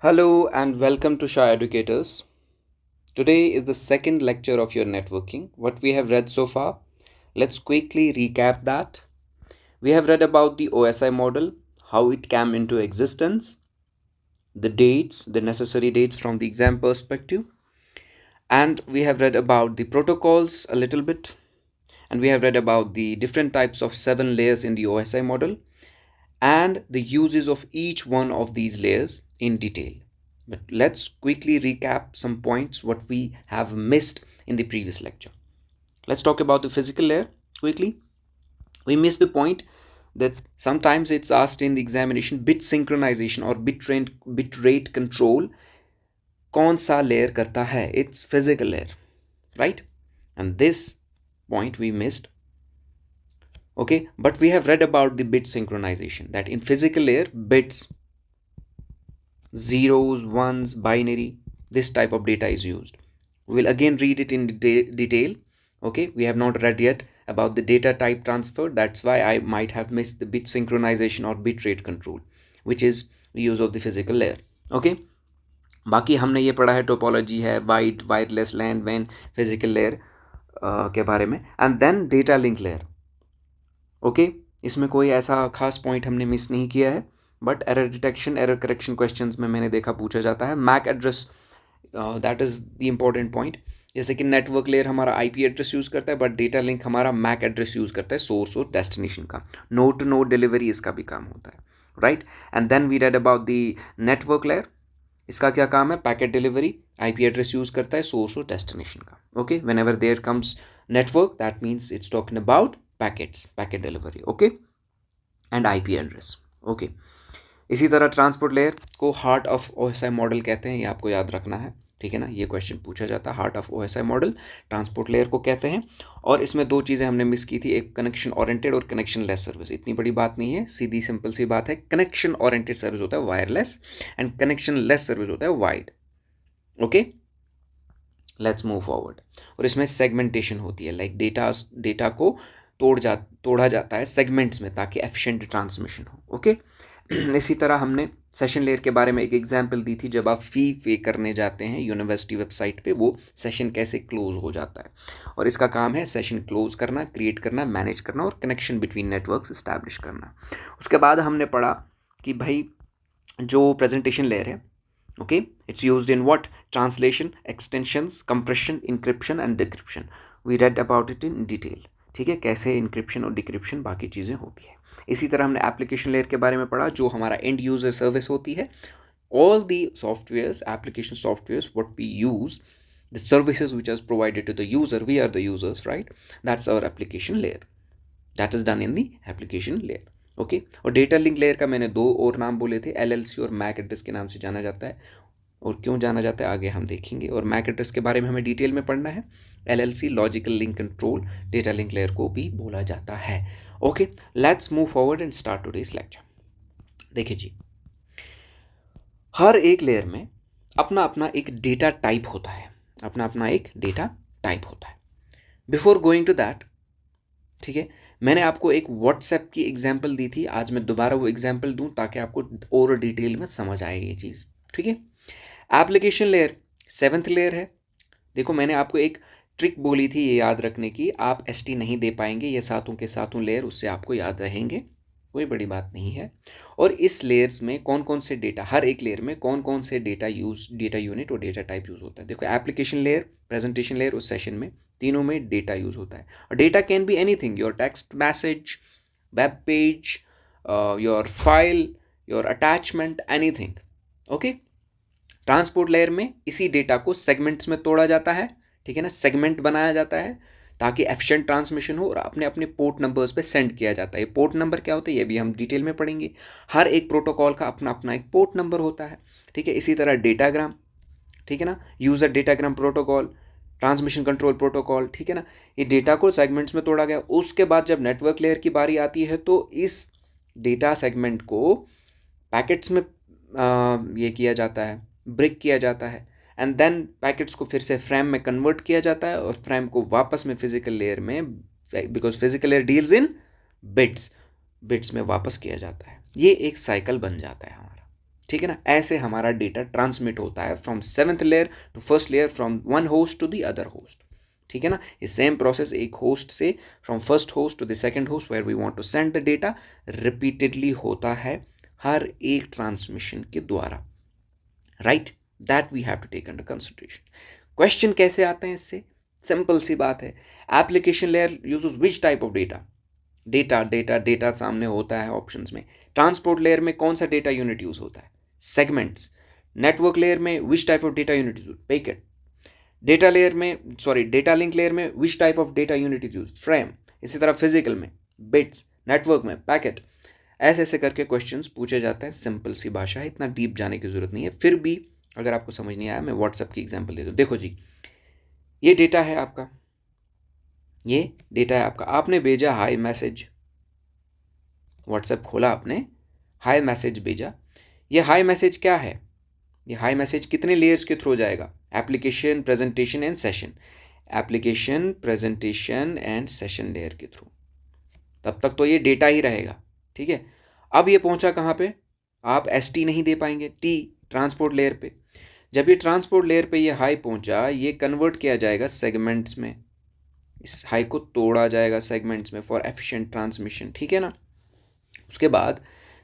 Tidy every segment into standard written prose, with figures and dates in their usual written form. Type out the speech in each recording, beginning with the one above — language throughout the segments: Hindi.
Hello and welcome to Shah Educators. Today is the second lecture of your networking. What we have read so far, let's quickly recap that. We have read about the OSI model, how it came into existence, the dates, the necessary dates from the exam perspective, and we have read about the protocols a little bit, and we have read about the different types of 7 layers in the OSI model and the uses of each one of these layers in detail. But let's quickly recap some points what we have missed in the previous lecture. Let's talk about the physical layer quickly. We missed the point that sometimes it's asked in the examination bit synchronization or bit rate control कौन सा layer करता है. It's physical layer, right? And this point we missed. Okay, but we have read about the bit synchronization, that in physical layer bits, zeros, ones, binary, this type of data is used. We will again read it in detail. Okay, we have not read yet about the data type transfer. That's why I might have missed the bit synchronization or bit rate control, which is the use of the physical layer. Okay, बाकी हमने ये पढ़ा है टोपोलॉजी है, वाइड, वायरलेस, लैन, वैन, फिजिकल लेयर के बारे में, and then data link layer. Okay, इसमें कोई ऐसा खास पॉइंट हमने मिस नहीं किया है, but error detection, error correction questions में मैंने देखा पूछा जाता है. MAC address, that is the important point. जैसे कि नेटवर्क लेयर हमारा आईपी एड्रेस यूज़ करता है, बट डेटा लिंक हमारा मैक एड्रेस यूज़ करता है, सोर्स और डेस्टिनेशन का. नोड टू नोड डिलीवरी इसका भी काम होता है, right. And then we read about the network layer. इसका क्या काम है? Packet delivery. IP address use करता है सोर्स और डेस्टिनेशन का. Okay, whenever there comes network, that means it's talking about packets, packet delivery. Okay, and IP address. Okay, इसी तरह ट्रांसपोर्ट लेयर को हार्ट ऑफ ओएसआई मॉडल कहते हैं, ये आपको याद रखना है, ठीक है ना. ये क्वेश्चन पूछा जाता है, heart of OSI modal transport layer को कहते हैं. और इसमें दो चीज़ें हमने मिस की थी, एक कनेक्शन ओरिएंटेड और कनेक्शन लेस सर्विस. इतनी बड़ी बात नहीं है, सीधी सिंपल सी बात है. कनेक्शन ओरिएंटेड सर्विस होता है wireless and connection less service होता है wide. Okay, let's move forward. और इसमें सेगमेंटेशन होती है, लाइक डेटा को तोड़ा जाता है सेगमेंट्स में ताकि एफिशिएंट ट्रांसमिशन हो. ओके, इसी तरह हमने सेशन लेयर के बारे में एक एग्जांपल दी थी. जब आप फ़ी पे करने जाते हैं यूनिवर्सिटी वेबसाइट पे, वो सेशन कैसे क्लोज हो जाता है, और इसका काम है सेशन क्लोज करना, क्रिएट करना, मैनेज करना और कनेक्शन बिटवीन नेटवर्क्स इस्टेब्लिश करना. उसके बाद हमने पढ़ा कि भाई जो प्रेजेंटेशन लेयर है, okay, it's used in what? Translation, extensions, compression, encryption and decryption. We read about it in detail. ठीक है, कैसे इंक्रिप्शन और डिक्रिप्शन बाकी चीज़ें होती है. इसी तरह हमने एप्लीकेशन लेयर के बारे में पढ़ा, जो हमारा एंड यूज़र सर्विस होती है. All the softwares, application softwares what we use, the services which is provided to the user, we are the users, right. That's our application layer. That is done in the application layer. Okay, और डेटा लिंक लेयर का मैंने दो और नाम बोले थे, एलएलसी और मैक एड्रेस के नाम से जाना जाता है. और क्यों जाना जाता है आगे हम देखेंगे. और मैक एड्रेस के बारे में हमें डिटेल में पढ़ना है. LLC, logical link control, data link layer को भी बोला जाता है. Okay, let's move forward and start today's lecture. देखिए जी, हर एक लेयर में अपना अपना एक डेटा टाइप होता है, अपना अपना एक डेटा टाइप होता है. बिफोर गोइंग टू दैट, ठीक है, मैंने आपको एक व्हाट्सएप की एग्जाम्पल दी थी. आज मैं दोबारा वो एग्जाम्पल दूं ताकि आपको और डिटेल में समझ आए ये चीज़. ठीक है, एप्लीकेशन लेयर 7th लेयर है. देखो, मैंने आपको एक ट्रिक बोली थी ये याद रखने की, आप एसटी नहीं दे पाएंगे, ये सातों के सातों लेयर उससे आपको याद रहेंगे, कोई बड़ी बात नहीं है. और इस लेयर्स में कौन कौन से डेटा, हर एक लेयर में कौन कौन से डेटा यूनिट और डेटा टाइप यूज़ होता है. देखो, एप्लीकेशन लेयर, प्रेजेंटेशन लेयर, उस सेशन में तीनों में डेटा यूज़ होता है. और data can be anything, your text message, web page, your file, your attachment, anything. Okay, transport layer में इसी डेटा को सेगमेंट्स में तोड़ा जाता है, ठीक है ना, सेगमेंट बनाया जाता है ताकि एफिशिएंट ट्रांसमिशन हो, और अपने अपने पोर्ट नंबर्स पे सेंड किया जाता है. पोर्ट नंबर क्या होता है ये भी हम डिटेल में पढ़ेंगे. हर एक प्रोटोकॉल का अपना अपना एक पोर्ट नंबर होता है, ठीक है. इसी तरह डेटाग्राम, ठीक है ना, user datagram protocol, transmission control protocol, ठीक है ना. ये डेटा को सेगमेंट्स में तोड़ा गया. उसके बाद जब नेटवर्क लेयर की बारी आती है तो इस डेटा सेगमेंट को पैकेट्स में ये किया जाता है, ब्रेक किया जाता है, एंड देन पैकेट्स को फिर से फ्रेम में कन्वर्ट किया जाता है, और फ्रेम को वापस में फिजिकल लेयर में, because physical layer deals in bits में वापस किया जाता है. ये एक साइकिल बन जाता है हमारा, ठीक है ना। ऐसे हमारा डेटा ट्रांसमिट होता है from 7th layer to 1st layer, from one host to the other host, ठीक है ना। ये सेम प्रोसेस एक होस्ट से from first host to the second host where we want to send the data repeatedly होता है हर एक ट्रांसमिशन के द्वारा, right. That we have to take under consideration. Question कैसे आते हैं इससे? सिंपल सी बात है, application layer uses which type of data? Data data data सामने होता है ऑप्शंस में। ट्रांसपोर्ट लेयर में कौन सा डेटा यूनिट यूज होता है? सेगमेंट्स। नेटवर्क लेयर में which type of data unit use? Packet. Data layer में डेटा लिंक लेयर में which type of data unit is use? Frame. इसी तरह फिजिकल में बिट्स, नेटवर्क में पैकेट। ऐसे ऐसे करके क्वेश्चंस पूछे जाते हैं। सिंपल सी भाषा है, इतना डीप जाने की जरूरत नहीं है। फिर भी अगर आपको समझ नहीं आया, मैं व्हाट्सएप की एग्जांपल दे दूँ। देखो जी, ये डेटा है आपका, ये डेटा है आपका। आपने भेजा हाई मैसेज, व्हाट्सएप खोला आपने, हाई मैसेज भेजा। ये हाई मैसेज क्या है? ये हाई मैसेज कितने लेयर्स के थ्रू जाएगा? Application, presentation and session. Application, presentation and session layer के थ्रू। तब तक तो ये डेटा ही रहेगा, ठीक है। अब ये पहुंचा कहाँ पे? आप ST नहीं दे पाएंगे, T, ट्रांसपोर्ट लेयर पे। जब ये ट्रांसपोर्ट लेयर पे ये हाई पहुंचा, ये कन्वर्ट किया जाएगा सेगमेंट्स में। इस हाई को तोड़ा जाएगा सेगमेंट्स में फॉर एफिशिएंट ट्रांसमिशन, ठीक है ना। उसके बाद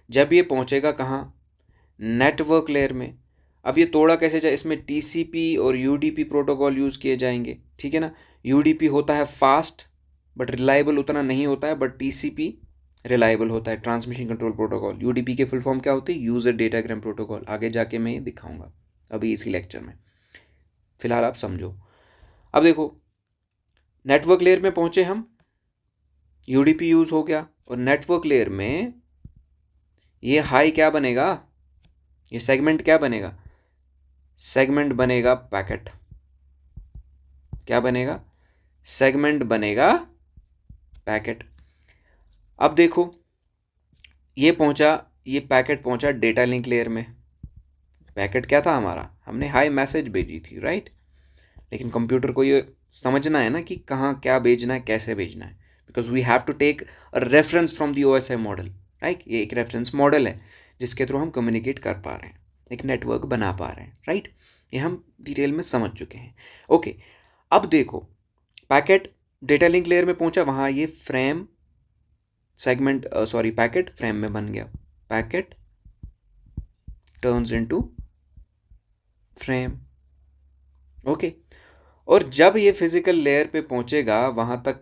जब ये पहुंचेगा कहाँ? नेटवर्क लेयर में। अब ये तोड़ा कैसे जाए? इसमें TCP और UDP प्रोटोकॉल यूज़ किए जाएंगे, ठीक है ना। UDP होता है फास्ट बट रिलायबल उतना नहीं होता है, बट TCP रिलायबल होता है, ट्रांसमिशन कंट्रोल प्रोटोकॉल। UDP के फुल फॉर्म क्या होती है? User datagram protocol. आगे जाके मैं ये दिखाऊंगा अभी इसी लेक्चर में, फिलहाल आप समझो। अब देखो, नेटवर्क लेयर में पहुंचे हम, UDP यूज़ हो गया, और नेटवर्क लेयर में ये हाई क्या बनेगा? ये सेगमेंट क्या बनेगा? सेगमेंट बनेगा पैकेट। क्या बनेगा? सेगमेंट बनेगा पैकेट। अब देखो, ये पहुंचा, ये पैकेट पहुंचा डेटा लिंक लेयर में। पैकेट क्या था हमारा? हमने हाई मैसेज भेजी थी, राइट। लेकिन कंप्यूटर को ये समझना है ना कि कहाँ क्या भेजना है, कैसे भेजना है, because we have to take a reference from the OSI model, right. ये एक रेफरेंस मॉडल है जिसके थ्रू हम कम्युनिकेट कर पा रहे हैं, एक नेटवर्क बना पा रहे हैं, राइट। ये हम डिटेल में समझ चुके हैं, ओके। अब देखो, पैकेट डेटा लिंक लेयर में पहुंचा, वहाँ ये फ्रेम सेगमेंट पैकेट फ्रेम में बन गया। Packet turns into frame, okay. और जब ये फिजिकल लेयर पे पहुंचेगा, वहाँ तक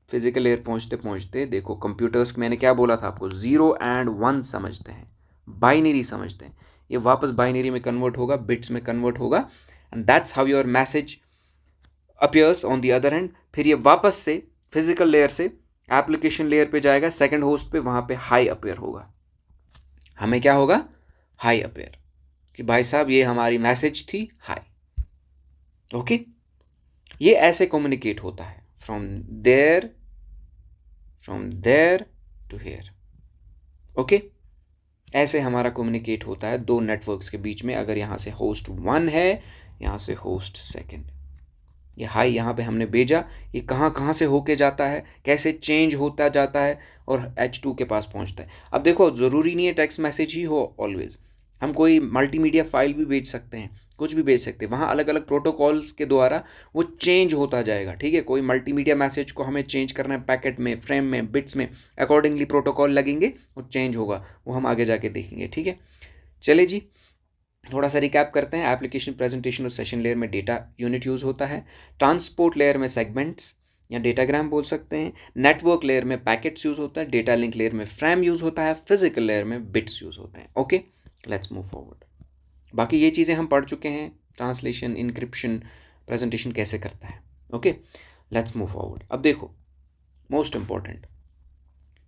फिजिकल लेयर पहुंचते पहुंचते देखो, कंप्यूटर्स, मैंने क्या बोला था आपको, 0 and 1 समझते हैं, बाइनरी समझते हैं। ये वापस बाइनरी में कन्वर्ट होगा, बिट्स में कन्वर्ट होगा, and that's how your message appears on the other and. फिर ये वापस से फिजिकल लेयर से एप्लीकेशन लेयर पे जाएगा, सेकंड होस्ट पे, वहाँ पे हाई अपीयर होगा। हमें क्या होगा? हाई अपीयर, कि भाई साहब ये हमारी मैसेज थी, हाई, ओके। ये ऐसे कम्युनिकेट होता है from there to here, okay. ऐसे हमारा कम्युनिकेट होता है दो नेटवर्क्स के बीच में। अगर यहाँ से होस्ट 1 है, यहाँ से होस्ट 2, ये हाई यहाँ पे हमने भेजा, ये कहाँ कहाँ से होके जाता है, कैसे चेंज होता जाता है और H2 के पास पहुँचता है। अब देखो, ज़रूरी नहीं है टेक्स्ट मैसेज ही हो ऑलवेज, हम कोई मल्टीमीडिया फाइल भी भेज सकते हैं, कुछ भी भेज सकते हैं। वहाँ अलग अलग प्रोटोकॉल्स के द्वारा वो चेंज होता जाएगा, ठीक है। कोई मल्टीमीडिया मैसेज को हमें चेंज करना है पैकेट में, फ्रेम में, बिट्स में, अकॉर्डिंगली प्रोटोकॉल लगेंगे, वो चेंज होगा, वो हम आगे जाके देखेंगे, ठीक है। चले जी, थोड़ा सा रिकैप करते हैं। एप्लीकेशन, प्रेजेंटेशन और सेशन लेयर में डेटा यूनिट यूज़ होता है। ट्रांसपोर्ट लेयर में सेगमेंट्स या डेटाग्राम बोल सकते हैं। नेटवर्क लेयर में पैकेट्स यूज़ होता है। डेटा लिंक लेयर में फ्रेम यूज़ होता है। फिजिकल लेयर में बिट्स यूज़ होते हैं, ओके। Let's move forward. बाकी ये चीज़ें हम पढ़ चुके हैं, ट्रांसलेशन, इनक्रिप्शन, प्रेजेंटेशन कैसे करता है, ओके। Let's move forward. अब देखो, मोस्ट इंपॉर्टेंट,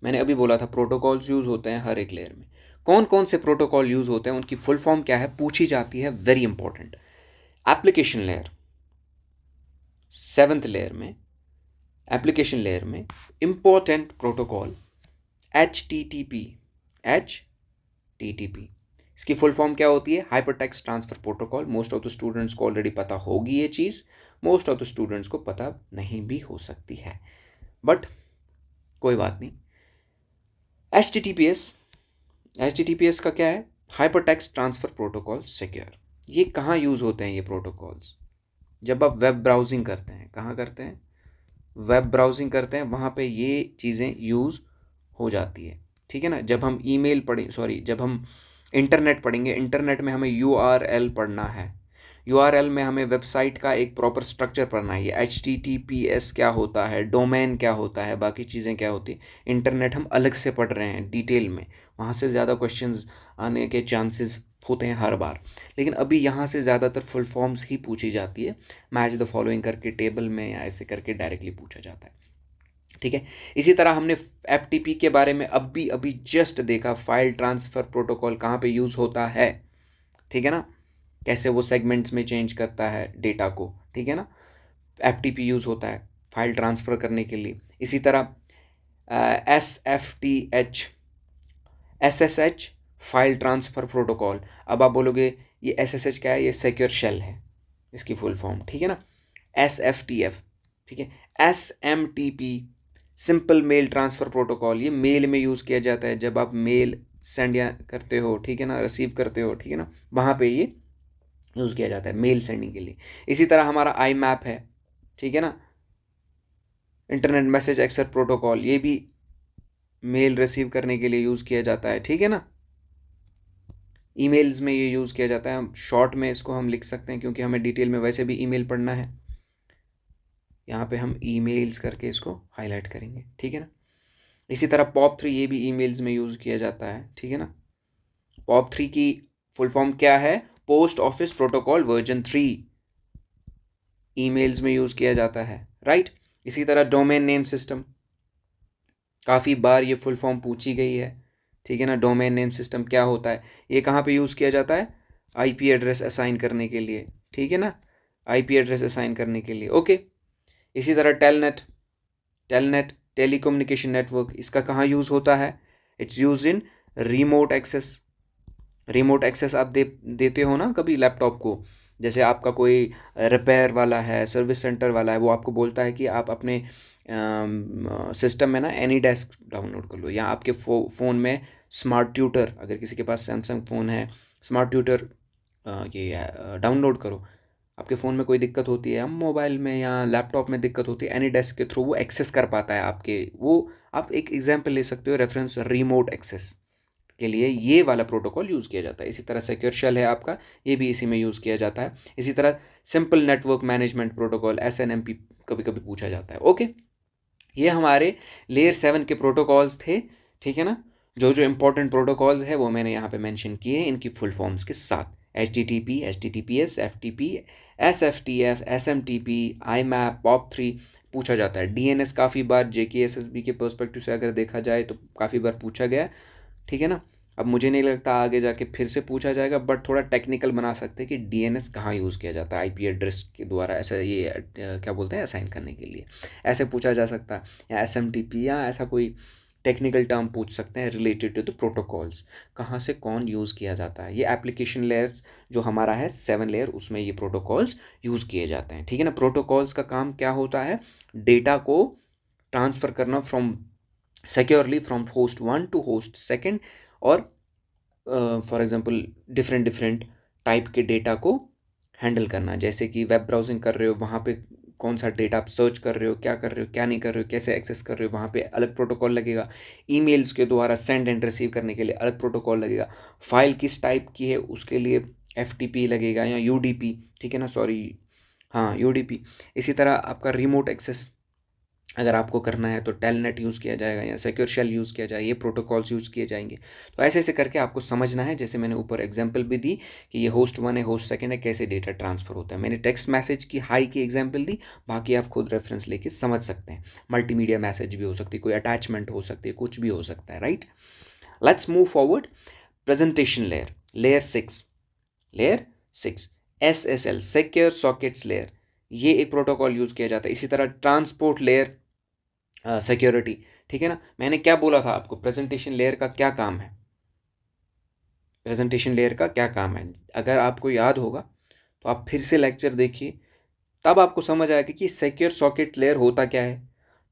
मैंने अभी बोला था प्रोटोकॉल्स यूज़ होते हैं हर एक लेयर में। कौन कौन से प्रोटोकॉल यूज़ होते हैं, उनकी फुल फॉर्म क्या है, पूछी जाती है, very important. Application layer, 7th layer में, एप्लीकेशन लेयर में इंपॉर्टेंट प्रोटोकॉल HTTP। इसकी फुल फॉर्म क्या होती है? Hyper text transfer protocol. Most of the students को ऑलरेडी पता होगी ये चीज़, मोस्ट ऑफ द स्टूडेंट्स को पता नहीं भी हो सकती है, बट कोई बात नहीं। HTTPS का क्या है? Hypertext transfer protocol secure. ये कहाँ यूज़ होते हैं ये प्रोटोकॉल्स? जब आप वेब ब्राउजिंग करते हैं, कहाँ करते हैं? वेब ब्राउजिंग करते हैं, वहाँ पे ये चीज़ें यूज़ हो जाती है, ठीक है ना। जब हम ईमेल पढ़ें, सॉरी, जब हम इंटरनेट पढ़ेंगे, इंटरनेट में हमें यूआरएल पढ़ना है, यूआरएल में हमें वेबसाइट का एक प्रॉपर स्ट्रक्चर पढ़ना है। ये एचटीटीपीएस क्या होता है, डोमेन क्या होता है, बाकी चीज़ें क्या होती है, इंटरनेट हम अलग से पढ़ रहे हैं डिटेल में, वहाँ से ज़्यादा क्वेश्चंस आने के चांसेस होते हैं हर बार। लेकिन अभी यहाँ से ज़्यादातर फुल फॉर्म्स ही पूछी जाती है, मैच द फॉलोइंग करके टेबल में या ऐसे करके डायरेक्टली पूछा जाता है, ठीक है। इसी तरह हमने एफटीपी के बारे में अभी अभी जस्ट देखा, फाइल ट्रांसफ़र प्रोटोकॉल कहाँ पे यूज़ होता है, ठीक है ना, कैसे वो सेगमेंट्स में चेंज करता है डेटा को, ठीक है ना। एफटीपी यूज़ होता है फाइल ट्रांसफ़र करने के लिए। इसी तरह एसएसएच फाइल ट्रांसफ़र प्रोटोकॉल। अब आप बोलोगे ये एसएसएच क्या है? ये सिक्योर शेल है इसकी फुल फॉर्म, ठीक है ना। एसएफटीएफ, ठीक है। SMTP simple mail transfer protocol, ये मेल में यूज़ किया जाता है, जब आप मेल सेंड या करते हो, ठीक है ना, रिसीव करते हो, ठीक है ना, वहाँ पे ये यूज़ किया जाता है मेल सेंडिंग के लिए। इसी तरह हमारा आई मैप है, ठीक है ना, इंटरनेट मैसेज एक्सेस प्रोटोकॉल, ये भी मेल रिसीव करने के लिए यूज़ किया जाता है, ठीक है ना। ईमेल्स में ये यूज़ किया जाता है, हम शॉर्ट में इसको हम लिख सकते हैं क्योंकि हमें डिटेल में वैसे भी ईमेल पढ़ना है। यहाँ पे हम ईमेल्स करके इसको हाईलाइट करेंगे, ठीक है ना। इसी तरह पॉप 3 ये भी ईमेल्स में यूज़ किया जाता है, ठीक है ना। पॉप 3 की फुल फॉर्म क्या है? Post office protocol version 3, emails में यूज़ किया जाता है, राइट। इसी तरह डोमेन नेम सिस्टम, काफ़ी बार ये फुल फॉर्म पूछी गई है, ठीक है ना। डोमेन नेम सिस्टम क्या होता है? ये कहाँ पे यूज़ किया जाता है? आईपी एड्रेस असाइन करने के लिए, ठीक है ना, आईपी एड्रेस असाइन करने के लिए, ओके। इसी तरह टेलनेट टेलीकम्युनिकेशन नेटवर्क, इसका कहाँ यूज़ होता है? It's use in remote access. Remote access आप देते हो ना कभी लैपटॉप को, जैसे आपका कोई रिपेयर वाला है, सर्विस सेंटर वाला है, वो आपको बोलता है कि आप अपने सिस्टम में ना एनी डेस्क डाउनलोड कर लो, या आपके फ़ोन में स्मार्ट ट्यूटर, अगर किसी के पास सैमसंग फ़ोन है, स्मार्ट ट्यूटर ये डाउनलोड करो। आपके फ़ोन में कोई दिक्कत होती है, या मोबाइल में या लैपटॉप में दिक्कत होती है, एनी डेस्क के थ्रू वो एक्सेस कर पाता है आपके, वो आप एक एग्जांपल ले सकते हो रेफरेंस रिमोट एक्सेस के लिए, ये वाला प्रोटोकॉल यूज़ किया जाता है। इसी तरह सिक्योर शेल है आपका, ये भी इसी में यूज़ किया जाता है। इसी तरह simple network management protocol SNMP कभी कभी पूछा जाता है, ओके। ये हमारे लेयर 7 के प्रोटोकॉल्स थे, ठीक है ना। जो जो इंपॉर्टेंट प्रोटोकॉल्स है वो मैंने यहाँ पे मेंशन किए हैं इनकी फुल फॉर्म्स के साथ। HTTP, HTTPS, FTP, SFTF, SMTP, IMAP, POP3 पूछा जाता है। DNS काफ़ी बार JKSSB के पर्सपेक्टिव से अगर देखा जाए तो काफ़ी बार पूछा गया है, ठीक है ना। अब मुझे नहीं लगता आगे जाके फिर से पूछा जाएगा, बट थोड़ा टेक्निकल बना सकते हैं कि डीएनएस कहाँ यूज़ किया जाता है आईपी एड्रेस के द्वारा, ऐसा ये क्या बोलते हैं, असाइन करने के लिए, ऐसे पूछा जा सकता है। या एसएमटीपी या ऐसा कोई टेक्निकल टर्म पूछ सकते हैं रिलेटेड टू द प्रोटोकॉल्स, कहाँ से कौन यूज़ किया जाता है। ये एप्लीकेशन लेयर्स जो हमारा है 7 लेयर, उसमें ये प्रोटोकॉल्स यूज़ किए जाते हैं, ठीक है ना। प्रोटोकॉल्स का काम क्या होता है? डेटा को ट्रांसफ़र करना from securely from host 1 to host 2, और for example different different type के डेटा को हैंडल करना। जैसे कि वेब ब्राउजिंग कर रहे हो, वहाँ पे कौन सा डेटा आप सर्च कर रहे हो, क्या कर रहे हो, क्या नहीं कर रहे हो, कैसे एक्सेस कर रहे हो, वहाँ पे अलग प्रोटोकॉल लगेगा। ईमेल्स के द्वारा सेंड एंड रिसीव करने के लिए अलग प्रोटोकॉल लगेगा। फाइल किस टाइप की है उसके लिए एफटीपी लगेगा या यूडीपी, ठीक है ना, सॉरी, हाँ यूडीपी। इसी तरह आपका रिमोट एक्सेस अगर आपको करना है तो टेलनेट यूज़ किया जाएगा या सिक्योर शेल यूज़ किया जाएगा, ये प्रोटोकॉल्स यूज़ किए जाएंगे। तो ऐसे ऐसे करके आपको समझना है, जैसे मैंने ऊपर एग्जांपल भी दी कि ये होस्ट 1 है, होस्ट 2 है, कैसे डेटा ट्रांसफ़र होता है। मैंने टेक्स्ट मैसेज की हाई की एग्जांपल दी, बाकी आप खुद रेफरेंस लेके समझ सकते हैं। मल्टीमीडिया मैसेज भी हो सकती है, कोई अटैचमेंट हो सकती है, कुछ भी हो सकता है, right. Let's move forward. Presentation layer, layer 6 SSL secure sockets layer, ये एक प्रोटोकॉल यूज़ किया जाता है। इसी तरह ट्रांसपोर्ट लेयर सिक्योरिटी, ठीक है ना। मैंने क्या बोला था आपको, प्रेजेंटेशन लेयर का क्या काम है? प्रेजेंटेशन लेयर का क्या काम है, अगर आपको याद होगा तो आप फिर से लेक्चर देखिए, तब आपको समझ आएगा कि सिक्योर सॉकेट लेयर होता क्या है,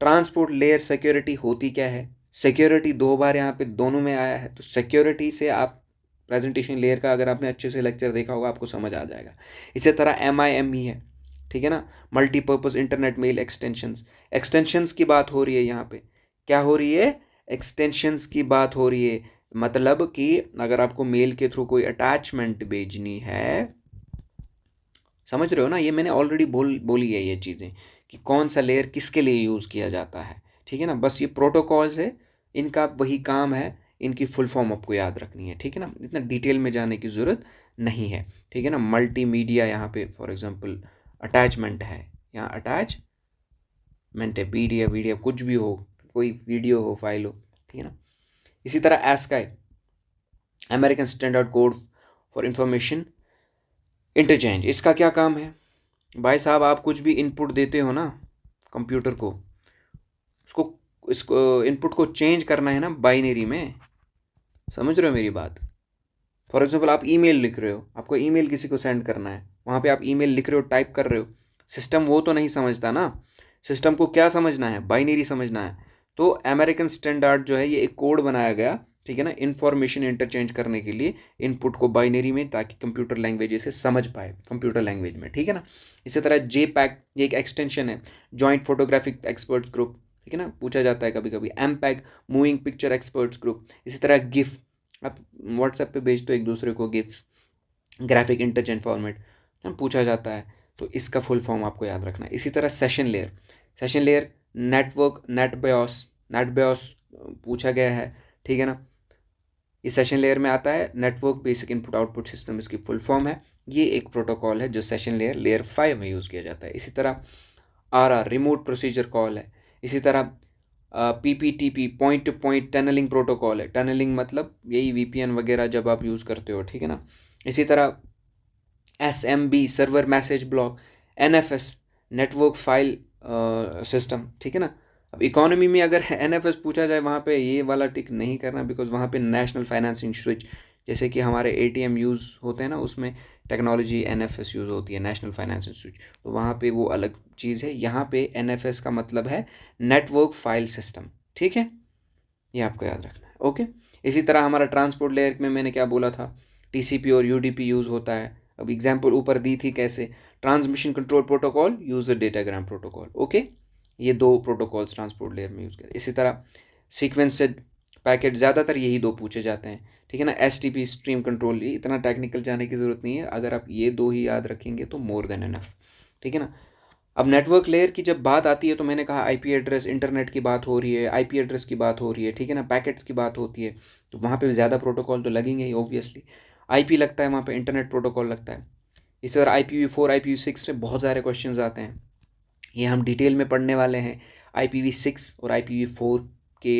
ट्रांसपोर्ट लेयर सिक्योरिटी होती क्या है। सिक्योरिटी 2 बार यहाँ पे दोनों में आया है, तो सिक्योरिटी से आप प्रेजेंटेशन लेयर का अगर आपने अच्छे से लेक्चर देखा होगा आपको समझ आ जाएगा। इसी तरह MIME है, ठीक है ना, multipurpose internet mail extensions. Extensions की बात हो रही है यहाँ पे, क्या हो रही है, एक्सटेंशंस की बात हो रही है। मतलब कि अगर आपको मेल के थ्रू कोई अटैचमेंट भेजनी है, समझ रहे हो ना, ये मैंने ऑलरेडी बोली है ये चीज़ें कि कौन सा लेयर किसके लिए यूज़ किया जाता है, ठीक है ना। बस ये प्रोटोकॉल्स है, इनका वही काम है, इनकी फुल फॉर्म आपको याद रखनी है, ठीक है ना, इतना डिटेल में जाने की ज़रूरत नहीं है, ठीक है ना। मल्टीमीडिया यहाँ पे फॉर एग्जांपल अटैचमेंट है, यहाँ अटैचमेंट है, PDF वीडियो कुछ भी हो, कोई वीडियो हो, फाइल हो, ठीक है ना। इसी तरह ASCII, American standard code for information interchange, इसका क्या काम है भाई साहब, आप कुछ भी इनपुट देते हो ना कंप्यूटर को, उसको इसको इनपुट को चेंज करना है ना बाइनरी में, समझ रहे हो मेरी बात। फॉर एग्जांपल आप ईमेल लिख रहे हो, आपको ईमेल किसी को सेंड करना है, वहाँ पे आप ईमेल लिख रहे हो, टाइप कर रहे हो, सिस्टम वो तो नहीं समझता ना, सिस्टम को क्या समझना है, बाइनरी समझना है। तो अमेरिकन स्टैंडर्ड जो है ये एक कोड बनाया गया, ठीक है ना, इन्फॉर्मेशन इंटरचेंज करने के लिए इनपुट को बाइनरी में, ताकि कंप्यूटर लैंग्वेज इसे समझ पाए कंप्यूटर लैंग्वेज में, ठीक है ना। इसी तरह JPEG, ये एक एक्सटेंशन है, जॉइंट फोटोग्राफिक एक्सपर्ट्स ग्रुप, ठीक है ना, पूछा जाता है कभी कभी। MPEG, moving picture experts group. इसी तरह GIF, आप व्हाट्सएप पे भेजते हो एक दूसरे को गिफ्ट्स, ग्राफिक इंटरचेंज फॉर्मेट, पूछा जाता है, तो इसका फुल फॉर्म आपको याद रखना है। इसी तरह session layer, session layer network, net BIOS पूछा गया है, ठीक है ना। इस सेशन लेयर में आता है network basic input output system, इसकी फुल फॉर्म है। ये एक प्रोटोकॉल है जो सेशन लेयर 5 में यूज़ किया जाता है। इसी तरह RR रिमोट प्रोसीजर कॉल है। इसी तरह PPTP point to point tunneling protocol है। टनलिंग मतलब यही VPN वगैरह जब आप यूज़ करते हो, ठीक है ना। इसी तरह SMB server message block, NFS network file system, ठीक है ना। अब इकोनॉमी में अगर NFS पूछा जाए, वहाँ पे ये वाला टिक नहीं करना, बिकॉज वहाँ पे नेशनल फाइनेंसिंग स्विच, जैसे कि हमारे ATM यूज़ होते हैं ना, उसमें टेक्नोलॉजी NFS यूज़ होती है, नेशनल फाइनेंसिंग स्विच, तो वहाँ पे वो अलग चीज़ है। यहाँ पे NFS का मतलब है नेटवर्क फाइल सिस्टम, ठीक है, ये आपको याद रखना है, ओके। इसी तरह हमारा ट्रांसपोर्ट लेयर में मैंने क्या बोला था, TCP और UDP यूज़ होता है। अब एग्जाम्पल ऊपर दी थी कैसे, transmission control protocol, user datagram protocol, okay. ये दो प्रोटोकॉल्स ट्रांसपोर्ट लेयर में यूज़ किया। इसी तरह सीक्वेंसड पैकेट, ज़्यादातर यही दो पूछे जाते हैं, ठीक है ना। STP स्ट्रीम कंट्रोल, इतना टेक्निकल जाने की ज़रूरत नहीं है, अगर आप ये दो ही याद रखेंगे तो मोर देन एनफ, ठीक है ना। अब नेटवर्क लेयर की जब बात आती है तो मैंने कहा IP एड्रेस, इंटरनेट की बात हो रही है, IP एड्रेस की बात हो रही है, ठीक है ना, पैकेट्स की बात होती है, तो वहाँ पे ज़्यादा प्रोटोकॉल तो लगेंगे ही ऑब्वियसली। IP लगता है वहाँ पे, इंटरनेट प्रोटोकॉल लगता है। इसी तरह IPv4 IPv6 में बहुत सारे क्वेश्चन आते हैं, ये हम डिटेल में पढ़ने वाले हैं। IPv6 और IPv4 के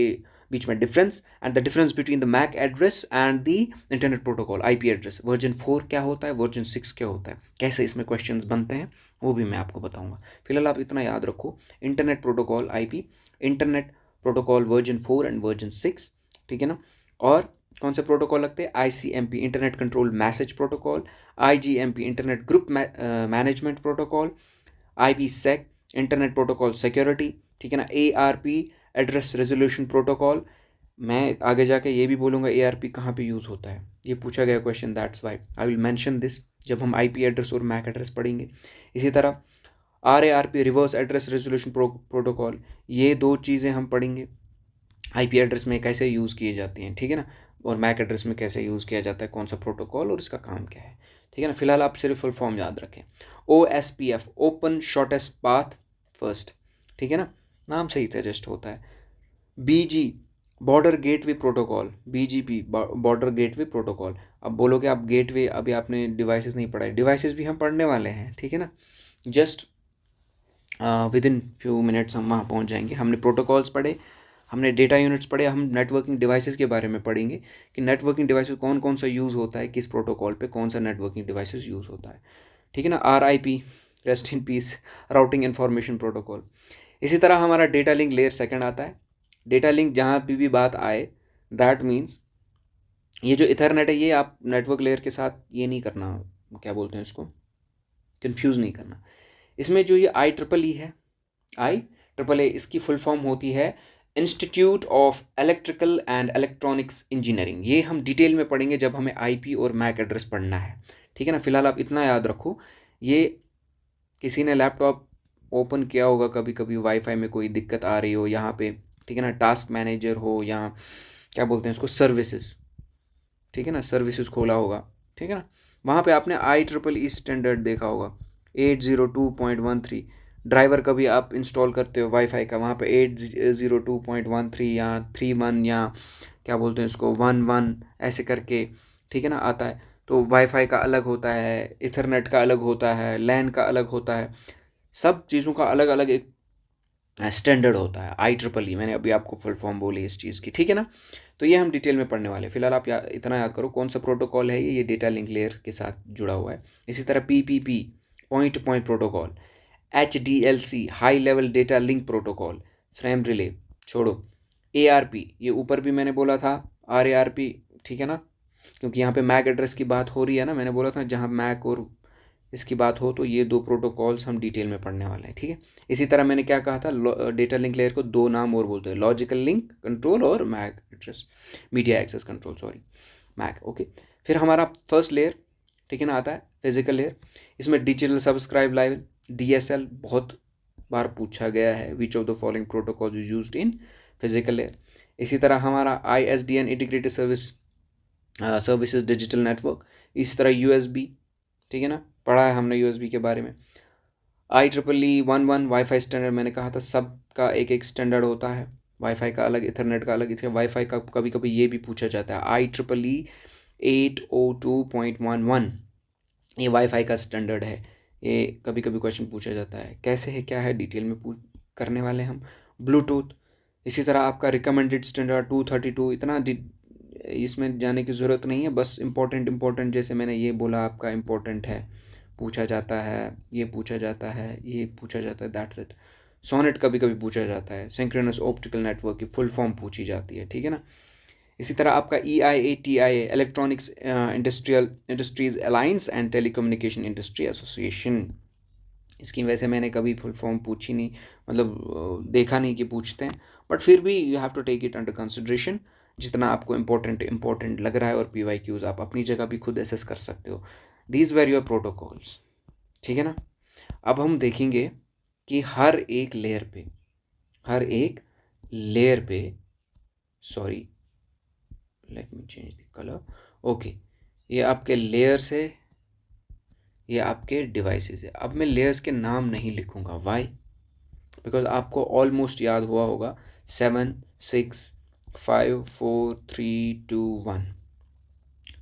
बीच में difference, and the difference between the MAC address and the internet protocol IP address, version 4 क्या होता है, वर्जन 6 क्या होता है, कैसे इसमें क्वेश्चंस बनते हैं वो भी मैं आपको बताऊंगा। फिलहाल आप इतना याद रखो, internet protocol IP, internet protocol version 4 and version 6, ठीक है ना। और कौन से प्रोटोकॉल लगते हैं, ICMP internet control message protocol, IGMP internet group management protocol, IPsec internet protocol security, ठीक है ना। ARP एड्रेस रेजोल्यूशन प्रोटोकॉल, मैं आगे जाके ये भी बोलूँगा ARP कहाँ पे यूज़ होता है, ये पूछा गया question, that's why I will mention this जब हम IP एड्रेस और मैक एड्रेस पढ़ेंगे। इसी तरह RARP reverse address resolution protocol, ये दो चीज़ें हम पढ़ेंगे, IP एड्रेस में कैसे यूज़ किए जाती हैं, ठीक है ना, और मैक एड्रेस में कैसे यूज़ किया जाता है, कौन सा प्रोटोकॉल और इसका काम क्या है, ठीक है ना। फिलहाल आप सिर्फ फुल फॉर्म याद रखें, OSPF open shortest path first, ठीक है ना, नाम से ही सजेस्ट होता है। BG border gateway protocol, BGP border gateway protocol. अब बोलोगे आप गेटवे, अभी आपने डिवाइसेस नहीं पढ़ा है, डिवाइसेस भी हम पढ़ने वाले हैं, ठीक है ना, just with in few minutes हम वहाँ पहुँच जाएंगे। हमने प्रोटोकॉल्स पढ़े, हमने डेटा यूनिट्स पढ़े, हम नेटवर्किंग डिवाइसेस के बारे में पढ़ेंगे कि नेटवर्किंग डिवाइसेस कौन कौन सा यूज़ होता है, किस प्रोटोकॉल पे कौन सा नेटवर्किंग डिवाइसेस यूज़ होता है, ठीक है ना। RIP rest in peace routing information protocol. इसी तरह हमारा डेटा लिंक लेयर सेकंड आता है। डेटा लिंक जहाँ भी बात आए, दैट मीन्स ये जो इथरनेट है, ये आप नेटवर्क लेयर के साथ ये नहीं करना, क्या बोलते हैं इसको, कंफ्यूज नहीं करना। इसमें जो ये IEEE है, IEEE इसकी फुल फॉर्म होती है institute of electrical and electronics engineering, ये हम डिटेल में पढ़ेंगे जब हमें आईपी और मैक एड्रेस पढ़ना है, ठीक है ना। फिलहाल आप इतना याद रखो, ये किसी ने लैपटॉप ओपन किया होगा कभी कभी, वाईफाई में कोई दिक्कत आ रही हो यहाँ पे, ठीक है ना, टास्क मैनेजर हो या क्या बोलते हैं उसको, सर्विसेज, ठीक है ना, सर्विसेज खोला होगा, ठीक है ना, वहाँ पे आपने IEEE स्टैंडर्ड देखा होगा 802.13। ड्राइवर कभी आप इंस्टॉल करते हो वाईफाई का, वहाँ पे 802.13 या 31 या क्या बोलते हैं उसको 11 ऐसे करके, ठीक है ना, आता है। तो वाईफाई का अलग होता है, इथरनेट का अलग होता है, लैन का अलग होता है, सब चीज़ों का अलग अलग एक स्टैंडर्ड होता है। IEEE, मैंने अभी आपको फुल फॉर्म बोली इस चीज़ की, ठीक है ना। तो ये हम डिटेल में पढ़ने वाले हैं। फिलहाल आप इतना याद करो कौन सा प्रोटोकॉल है ये डेटा लिंक लेयर के साथ जुड़ा हुआ है। इसी तरह PPP, point to point protocol, HDLC, high level data link protocol, frame relay, छोड़ो, ARP, ये ऊपर भी मैंने बोला था, RARP, ठीक है ना, क्योंकि यहाँ पे मैक एड्रेस की बात हो रही है ना, मैंने बोला था जहाँ मैक और इसकी बात हो तो ये दो प्रोटोकॉल्स हम डिटेल में पढ़ने वाले हैं, ठीक है। इसी तरह मैंने क्या कहा था, डेटा लिंक लेयर को दो नाम और बोलते हैं, लॉजिकल लिंक कंट्रोल और MAC address, media access control, sorry, MAC, okay. फिर हमारा फर्स्ट लेयर, ठीक है ना, आता है फिजिकल लेयर। इसमें डिजिटल सब्सक्राइब लाइन, DSL, बहुत बार पूछा गया है, which of the following protocol is used in physical layer. इसी तरह हमारा ISDN, integrated services digital network. इसी तरह USB, ठीक है ना, पढ़ा है हमने USB के बारे में। IEEE 11 वाईफाई स्टैंडर्ड, मैंने कहा था सबका एक एक स्टैंडर्ड होता है, वाईफाई का अलग, इथरनेट का अलग। इसके वाईफाई का कभी कभी ये भी पूछा जाता है, IEEE 802.11, ये वाईफाई का स्टैंडर्ड है, ये कभी कभी क्वेश्चन पूछा जाता है। कैसे है, क्या है, डिटेल में करने वाले हम। ब्लूटूथ, इसी तरह आपका रिकमेंडेड स्टैंडर्ड 232, इतना इसमें जाने की ज़रूरत नहीं है, बस इंपॉर्टेंट जैसे मैंने ये बोला आपका इम्पोर्टेंट है, पूछा जाता है, ये पूछा जाता है, ये पूछा जाता है, दैट्स इट। सोनेट कभी कभी पूछा जाता है, सिंक्रोनस ऑप्टिकल नेटवर्क की फुल फॉर्म पूछी जाती है, ठीक है ना। इसी तरह आपका EIA-TIA, electronics industries alliance and telecommunication industry association, इसकी वैसे मैंने कभी फुल फॉर्म पूछी नहीं, मतलब देखा नहीं कि पूछते हैं, बट फिर भी you have to take it under consideration, जितना आपको इम्पोर्टेंट लग रहा है, और PYQs आप अपनी जगह भी खुद एसेस कर सकते हो। दीज वेर योर प्रोटोकॉल्स, ठीक है ना। अब हम देखेंगे कि हर एक लेयर पे sorry, let me change the colour, okay, ये आपके लेयर्स है, ये आपके डिवाइसेस है। अब मैं लेयर्स के नाम नहीं लिखूंगा, वाई, बिकॉज आपको ऑलमोस्ट याद हुआ होगा 7 6 5 4 3 2 1,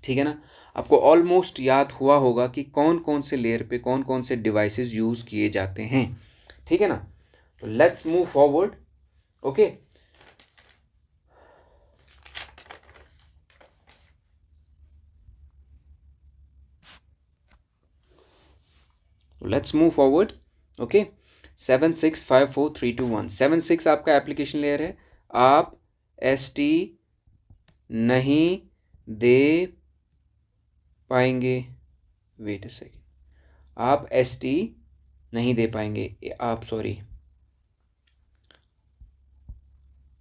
ठीक है ना। आपको ऑलमोस्ट याद हुआ होगा कि कौन कौन से लेयर पे कौन कौन से डिवाइसेस यूज़ किए जाते हैं, ठीक है ना। तो let's move forward, okay. Let's move forward, okay. 7 6 5 4 3 2 1, 7 6 आपका एप्लीकेशन लेयर है। आप ST नहीं दे पाएंगे, वेट अ सेकेंड, आप ST नहीं दे पाएंगे, आप sorry,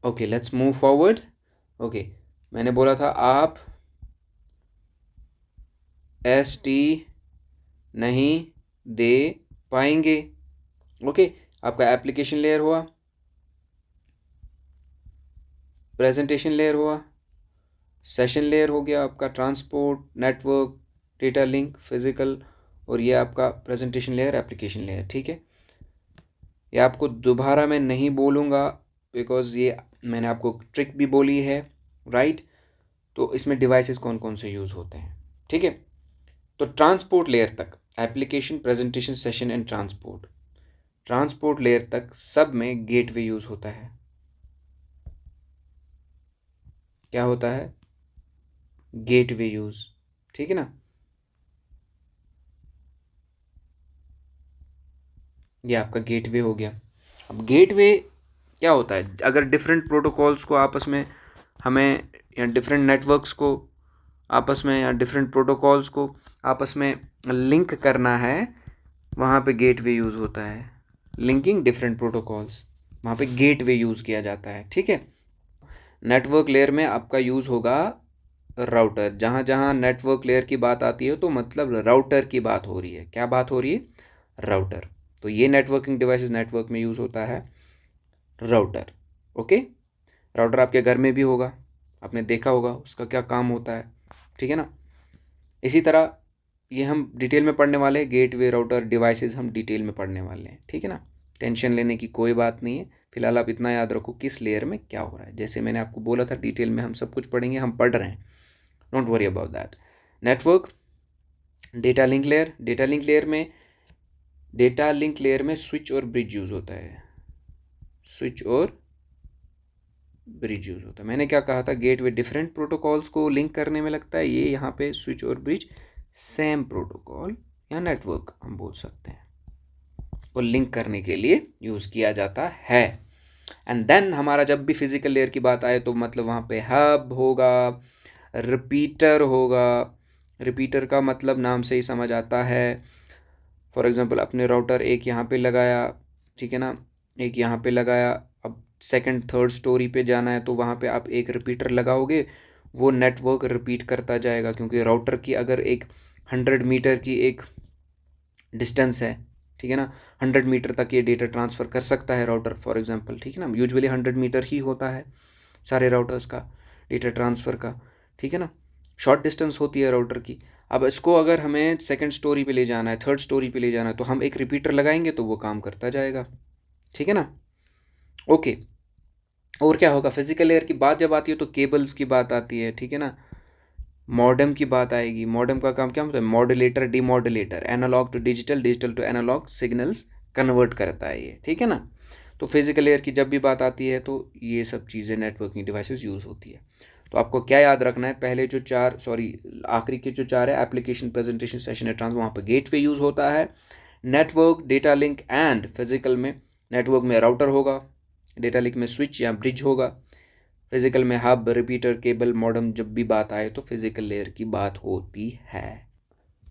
okay, let's move forward, okay. मैंने बोला था आप ST नहीं दे पाएंगे, ओके। आपका एप्लीकेशन लेयर हुआ, प्रेजेंटेशन लेयर हुआ, सेशन लेयर हो गया आपका, transport network data link physical, और ये आपका प्रेजेंटेशन लेयर एप्लीकेशन लेयर, ठीक है। ये आपको दोबारा मैं नहीं बोलूँगा, बिकॉज ये मैंने आपको ट्रिक भी बोली है, राइट। तो इसमें डिवाइसेस कौन कौन से यूज़ होते हैं, ठीक है। तो ट्रांसपोर्ट लेयर तक, application, presentation, session and transport layer तक सब में गेटवे यूज़ होता है। क्या होता है, गेटवे यूज़, ठीक है ना। ये आपका गेटवे हो गया। अब गेटवे क्या होता है, अगर डिफरेंट प्रोटोकॉल्स को आपस में हमें, या डिफरेंट नेटवर्क्स को आपस में, या डिफरेंट प्रोटोकॉल्स को आपस में लिंक करना है, वहाँ पे गेटवे यूज़ होता है, लिंकिंग डिफरेंट प्रोटोकॉल्स, वहाँ पे गेटवे यूज़ किया जाता है, ठीक है। नेटवर्क लेयर में आपका यूज़ होगा राउटर। जहाँ जहाँ नेटवर्क लेयर की बात आती है तो मतलब राउटर की बात हो रही है। क्या बात हो रही है? राउटर। तो ये नेटवर्किंग डिवाइसेस नेटवर्क में यूज़ होता है राउटर। ओके, राउटर आपके घर में भी होगा, आपने देखा होगा उसका क्या काम होता है, ठीक है ना। इसी तरह ये हम डिटेल में पढ़ने वाले हैं, गेटवे राउटर डिवाइसेस हम डिटेल में पढ़ने वाले हैं, ठीक है ना। टेंशन लेने की कोई बात नहीं है। फिलहाल आप इतना याद रखो किस लेयर में क्या हो रहा है। जैसे मैंने आपको बोला था डिटेल में हम सब कुछ पढ़ेंगे, हम पढ़ रहे हैं, don't worry about that. Network, data link layer. Data link layer में स्विच और ब्रिज यूज़ होता है। स्विच और ब्रिज यूज़ होता है। मैंने क्या कहा था, गेटवे डिफरेंट प्रोटोकॉल्स को लिंक करने में लगता है, ये यहाँ पे स्विच और ब्रिज सेम प्रोटोकॉल या नेटवर्क हम बोल सकते हैं को लिंक करने के लिए यूज़ किया जाता है। एंड देन हमारा जब भी फिजिकल लेयर की बात आए तो मतलब वहाँ पे हब होगा, रिपीटर होगा। रिपीटर का मतलब नाम से ही समझ आता है। फॉर एग्जांपल अपने राउटर एक यहाँ पे लगाया, ठीक है ना, एक यहाँ पे लगाया, अब सेकंड थर्ड स्टोरी पे जाना है तो वहाँ पे आप एक रिपीटर लगाओगे, वो नेटवर्क रिपीट करता जाएगा। क्योंकि राउटर की अगर एक 100 मीटर की एक डिस्टेंस है, ठीक है ना, 100 मीटर तक ये डेटा ट्रांसफ़र कर सकता है राउटर फॉर एग्जांपल, ठीक है ना। यूजुअली 100 मीटर ही होता है सारे राउटर्स का डेटा ट्रांसफ़र का, ठीक है ना। शॉर्ट डिस्टेंस होती है राउटर की। अब इसको अगर हमें सेकंड स्टोरी पे ले जाना है, थर्ड स्टोरी पे ले जाना है, तो हम एक रिपीटर लगाएंगे तो वो काम करता जाएगा, ठीक है ना। ओके, और क्या होगा, फिजिकल लेयर की बात जब आती है तो केबल्स की बात आती है, ठीक है ना। मॉडेम की बात आएगी। मॉडेम का काम क्या होता है? Modulator, demodulator, analog to digital, digital to analog signals convert करता है ये, ठीक है ना। तो फिजिकल लेयर की जब भी बात आती है तो ये सब चीज़ें नेटवर्किंग डिवाइसेस यूज़ होती है। तो आपको क्या याद रखना है, पहले जो चार, सॉरी आखिरी के जो चार है, एप्लीकेशन, प्रेजेंटेशन, सेशन, ट्रांसफर, वहाँ पर गेटवे यूज़ होता है। Network, data link and physical में नेटवर्क में राउटर होगा, डेटा लिंक में स्विच या ब्रिज होगा, फिजिकल में हब, रिपीटर, केबल, मॉडेम। जब भी बात आए तो फिजिकल लेयर की बात होती है।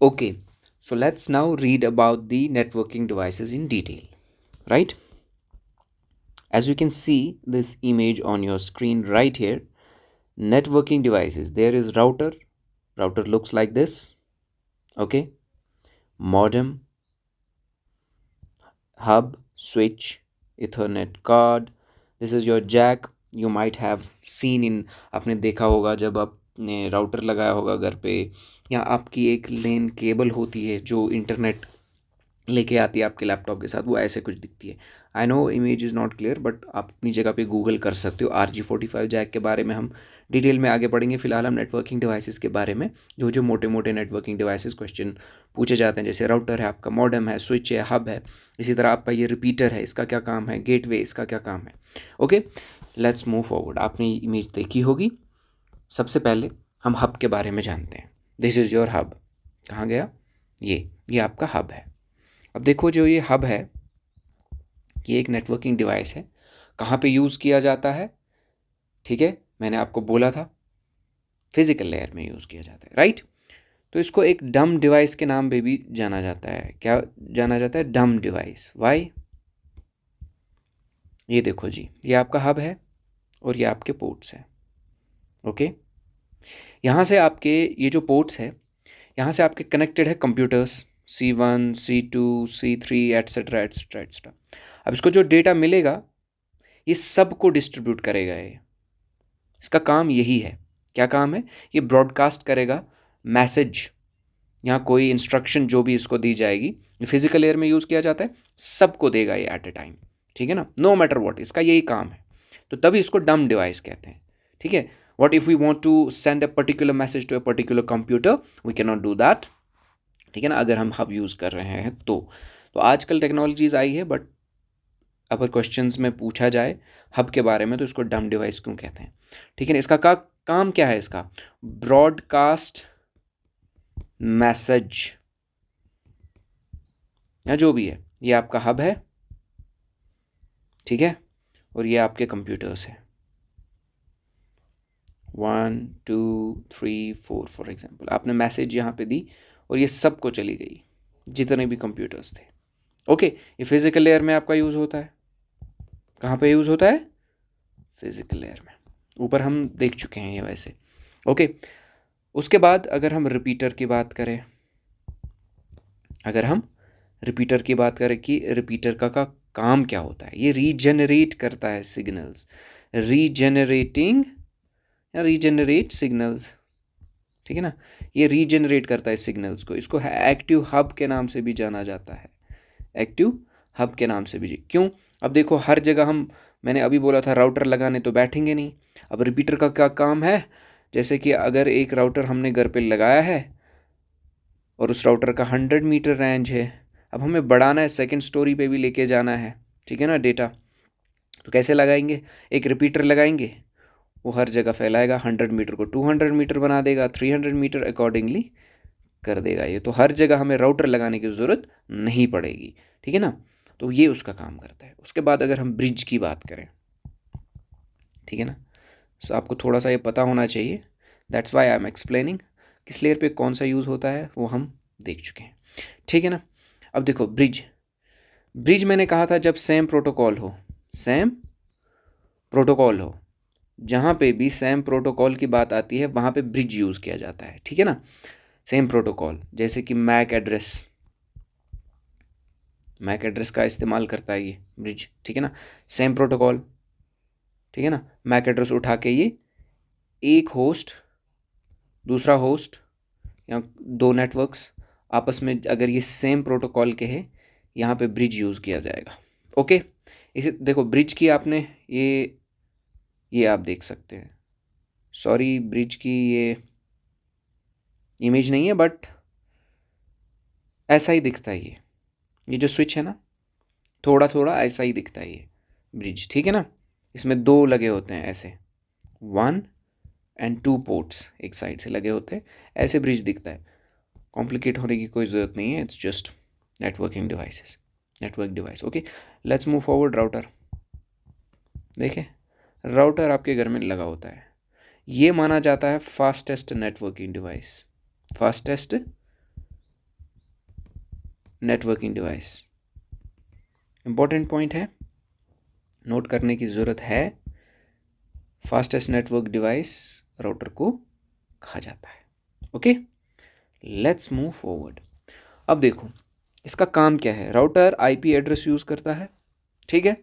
Okay, so let's now read about the networking devices in detail, right? As you can see this image on your screen right here, networking devices, there is router looks like this, okay, modem, hub, switch, ethernet card, this is your jack. You might have seen in, आपने देखा होगा जब आपने राउटर लगाया होगा घर पे, या आपकी एक लेन केबल होती है जो इंटरनेट लेके आती है आपके लैपटॉप के साथ, वो ऐसे कुछ दिखती है। I know image is not clear, but आप अपनी जगह पे गूगल कर सकते हो। RJ45 जैक के बारे में हम डिटेल में आगे पढ़ेंगे। फिलहाल हम नेटवर्किंग डिवाइसेस के बारे में, जो जो मोटे मोटे नेटवर्किंग डिवाइसेस क्वेश्चन पूछे जाते हैं, जैसे राउटर है आपका, मॉडेम है, स्विच है, हब है, इसी तरह आपका ये रिपीटर है, इसका क्या काम है, गेटवे, इसका क्या काम है। Okay, let's move forward. आपने इमेज देखी होगी। सबसे पहले हम हब के बारे में जानते हैं। This is your hub. कहाँ गया? ये आपका हब है। अब देखो, जो ये हब है ये एक नेटवर्किंग डिवाइस है। कहाँ पे यूज़ किया जाता है? ठीक है, मैंने आपको बोला था फिजिकल लेयर में यूज़ किया जाता है, राइट। तो इसको एक डम डिवाइस के नाम पे भी जाना जाता है। क्या जाना जाता है? डम डिवाइस। वाई? ये देखो जी, ये आपका हब है और ये आपके पोर्ट्स हैं। ओके, यहाँ से आपके ये जो पोर्ट्स है, यहाँ से आपके कनेक्टेड है computers, C1, C2, C3 etcetera etcetera etcetera. अब इसको जो डेटा मिलेगा ये सब को डिस्ट्रीब्यूट करेगा ये। इसका काम यही है। क्या काम है? ये ब्रॉडकास्ट करेगा मैसेज, यहाँ कोई इंस्ट्रक्शन जो भी इसको दी जाएगी, ये फिजिकल लेयर में यूज़ किया जाता है, सबको देगा ये एट ए टाइम, ठीक है ना, नो मैटर वॉट, इसका यही काम है। तो तभी इसको डम डिवाइस कहते हैं, ठीक है। What if we want to send a particular message to a particular computer, we can not do that, ठीक है ना, अगर हम हब यूज़ कर रहे हैं तो आजकल टेक्नोलॉजीज़ आई है, बट अगर क्वेश्चंस में पूछा जाए हब के बारे में तो इसको डम डिवाइस क्यों कहते हैं, ठीक है ना। इसका काम क्या है? इसका ब्रॉडकास्ट मैसेज या जो भी है, ये आपका हब है, ठीक है, और ये आपके कंप्यूटर्स हैं 1 2 3 4 फॉर एग्जांपल। आपने मैसेज यहाँ पे दी और ये सबको चली गई, जितने भी कंप्यूटर्स थे। ओके, ये फिजिकल लेयर में आपका यूज़ होता है कहाँ पे यूज़ होता है? फिजिकल लेयर में। ऊपर हम देख चुके हैं ये वैसे। ओके, उसके बाद अगर हम रिपीटर की बात करें, कि रिपीटर का काम क्या होता है, ये रीजनरेट करता है सिग्नल्स, रीजनरेट सिग्नल्स, ठीक है ना। ये रीजनरेट करता है सिग्नल्स को, इसको एक्टिव हब के नाम से भी जाना जाता है, एक्टिव हब के नाम से भी। क्यों? अब देखो हर जगह मैंने अभी बोला था राउटर लगाने तो बैठेंगे नहीं। अब रिपीटर का क्या काम है, जैसे कि अगर एक राउटर हमने घर पे लगाया है और उस राउटर का 100 मीटर रेंज है, अब हमें बढ़ाना है, सेकंड स्टोरी पे भी लेके जाना है, ठीक है ना, डेटा, तो कैसे लगाएंगे? एक रिपीटर लगाएंगे, वो हर जगह फैलाएगा, 100 मीटर को 200 मीटर बना देगा, 300 मीटर अकॉर्डिंगली कर देगा ये। तो हर जगह हमें राउटर लगाने की ज़रूरत नहीं पड़ेगी, ठीक है ना। तो ये उसका काम करता है। उसके बाद अगर हम ब्रिज की बात करें, ठीक है ना, तो आपको थोड़ा सा ये पता होना चाहिए, that's why I am explaining, किस लेयर पे कौन सा यूज़ होता है वो हम देख चुके हैं, ठीक है ना। अब देखो ब्रिज मैंने कहा था जब सेम प्रोटोकॉल हो, जहाँ पे भी सेम प्रोटोकॉल की बात आती है वहाँ पे ब्रिज यूज़ किया जाता है, ठीक है ना। सेम प्रोटोकॉल, जैसे कि मैक एड्रेस का इस्तेमाल करता है ये ब्रिज, ठीक है ना, सेम प्रोटोकॉल, ठीक है ना। मैक एड्रेस उठा के ये एक होस्ट, दूसरा होस्ट या दो नेटवर्क्स आपस में अगर ये सेम प्रोटोकॉल के हैं, यहाँ पे ब्रिज यूज़ किया जाएगा। ओके, इसे देखो ब्रिज की आपने ये आप देख सकते हैं, सॉरी ब्रिज की ये इमेज नहीं है, बट ऐसा ही दिखता है ये जो स्विच है ना, थोड़ा थोड़ा ऐसा ही दिखता है ये ब्रिज, ठीक है ना। इसमें दो लगे होते हैं ऐसे, 1 और 2 पोर्ट्स एक साइड से लगे होते हैं, ऐसे ब्रिज दिखता है। कॉम्प्लिकेट होने की कोई ज़रूरत नहीं है, it's just network device. Okay, let's move forward. Router देखें, राउटर आपके घर में लगा होता है, ये माना जाता है fastest networking device. Important point है, नोट करने की ज़रूरत है, फास्टेस्ट नेटवर्क डिवाइस राउटर को कहा जाता है। Okay, let's move forward. अब देखो इसका काम क्या है। राउटर आईपी एड्रेस यूज़ करता है, ठीक है,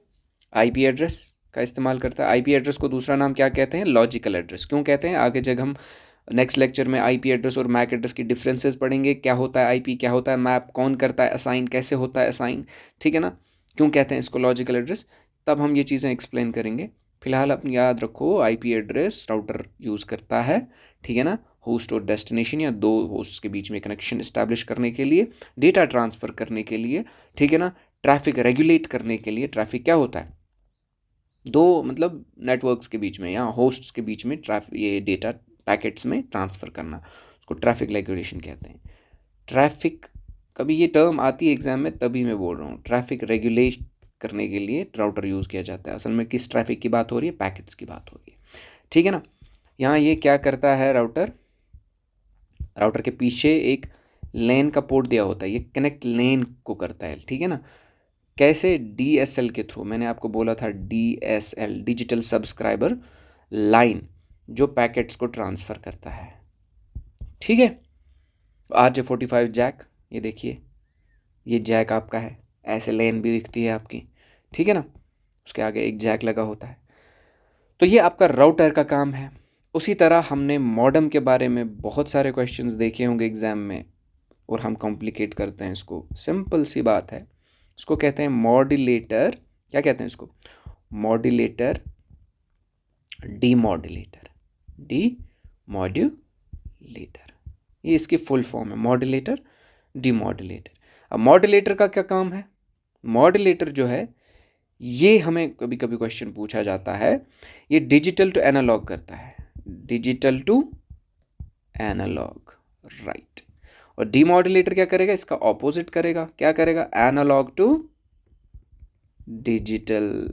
आईपी एड्रेस का इस्तेमाल करता है। आईपी एड्रेस को दूसरा नाम क्या कहते हैं? Logical address. क्यों कहते हैं? आगे जब हम नेक्स्ट लेक्चर में आईपी एड्रेस और मैक एड्रेस की डिफरेंसेस पढ़ेंगे, क्या होता है आईपी, क्या होता है मैप, कौन करता है असाइन, कैसे होता है असाइन, ठीक है ना, क्यों कहते हैं इसको लॉजिकल एड्रेस, तब हम ये चीज़ें एक्सप्लेन करेंगे। फिलहाल अपनी याद रखो, आईपी एड्रेस राउटर यूज़ करता है, ठीक है ना, होस्ट और डेस्टिनेशन या दो होस्ट के बीच में कनेक्शन इस्टेब्लिश करने के लिए, डेटा ट्रांसफ़र करने के लिए, ठीक है ना, ट्रैफिक रेगुलेट करने के लिए। ट्रैफिक क्या होता है? दो मतलब नेटवर्क्स के बीच में या होस्ट्स के बीच में ये डेटा पैकेट्स में ट्रांसफ़र करना, उसको ट्रैफिक रेगुलेशन कहते हैं। ट्रैफिक, कभी ये टर्म आती है एग्जाम में तभी मैं बोल रहा हूँ, ट्रैफिक रेगुलेट करने के लिए राउटर यूज़ किया जाता है। असल में किस ट्रैफिक की बात हो रही है? पैकेट्स की बात हो रही है, ठीक है ना। यहाँ ये क्या करता है, राउटर के पीछे एक लेन का पोर्ट दिया होता है, ये कनेक्ट लेन को करता है, ठीक है ना। कैसे? DSL के थ्रू। मैंने आपको बोला था DSL, डिजिटल सब्सक्राइबर लाइन, जो पैकेट्स को ट्रांसफ़र करता है, ठीक है। RJ45 जैक, ये देखिए, ये जैक आपका है, ऐसे लेन भी दिखती है आपकी, ठीक है ना, उसके आगे एक जैक लगा होता है। तो ये आपका राउटर का काम है। उसी तरह हमने मॉडेम के बारे में बहुत सारे क्वेश्चंस देखे होंगे एग्ज़ाम में, और हम कॉम्प्लिकेट करते हैं इसको। सिंपल सी बात है, इसको कहते हैं मॉड्यूलेटर। क्या कहते हैं इसको? मॉड्यूलेटर, डीमॉड्यूलेटर, ये इसकी फुल फॉर्म है, मॉड्यूलेटर, डीमॉड्यूलेटर। अब मॉड्यूलेटर का क्या काम है? मॉड्यूलेटर जो है, ये हमें कभी कभी क्वेश्चन पूछा जाता है, ये डिजिटल टू एनालॉग करता है, डिजिटल टू एनालॉग, राइट। और डीमॉड्यूलेटर क्या करेगा? इसका ऑपोजिट करेगा। क्या करेगा? Analogue to digital.